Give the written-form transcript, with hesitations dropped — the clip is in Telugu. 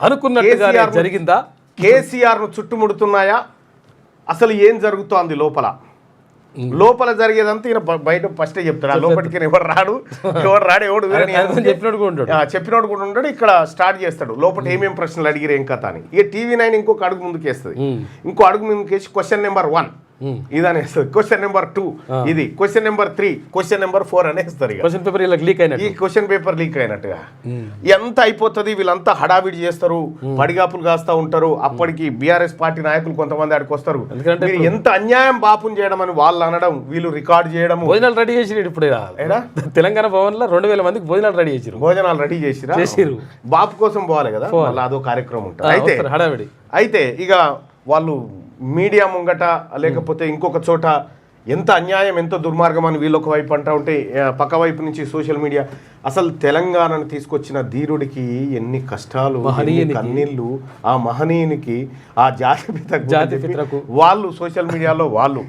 అనుకున్నట్టుగా జరిగిందా? కేసీఆర్ను చుట్టుముడుతున్నాయా? అసలు ఏం జరుగుతోంది లోపల జరిగేదంతా ఈయన బయట ఫస్టే చెప్తాడు. లోపలికి ఎవరు రాడు చెప్పినోడు కూడా ఉంటాడు. ఇక్కడ స్టార్ట్ చేస్తాడు లోపల ఏమేమి ప్రశ్నలు అడిగిరు ఏం కథ అని. ఇక టీవీ9 ఇంకొక అడుగు ముందుకు వేస్తుంది. ఇంకో అడుగు ముందుకు వేసి క్వశ్చన్ నెంబర్ 1 ఇదని వేస్తుంది, క్వశ్చన్ నెంబర్ 2 ఇది, క్వశ్చన్ నెంబర్ 3, క్వశ్చన్ నెంబర్ 4 అని వేస్తారు. ఈ క్వశ్చన్ పేపర్ లీక్ అయినట్టుగా ఎంత అయిపోతుంది. వీళ్ళంతా హడావిడి చేస్తారు, పడిగాపులు కాస్తా ఉంటారు. అప్పటికి బీఆర్ఎస్ పార్టీ నాయకులు కొంతమంది ఆడికి వస్తారు. మీరు ఎంత అన్యాయం బాపుని చేయడం అని వాళ్ళు అనడం, వీళ్ళు రికార్డ్ చేయడం. భోజనాలు రెడీ చేసి ఇప్పుడు తెలంగాణ భవన్ లో 2000 మందికి భోజనాలు రెడీ చేసిరు. బాపు కోసం పోవాలి కదా, మళ్ళీ అదో కార్యక్రమం ఉంటుంది. అయితే ఇక వాళ్ళు మీడియా ముంగట లేకపోతే ఇంకొక చోట ఎంత అన్యాయం ఎంత దుర్మార్గం అని వీళ్ళొక వైపు అంటా ఉంటే పక్క వైపు నుంచి సోషల్ మీడియా అసలు తెలంగాణను తీసుకొచ్చిన ధీరుడికి ఎన్ని కష్టాలు, కన్నీళ్ళు, ఆ మహనీయునికి, ఆ జాతిపితకు వాళ్ళు సోషల్ మీడియాలో వాళ్ళు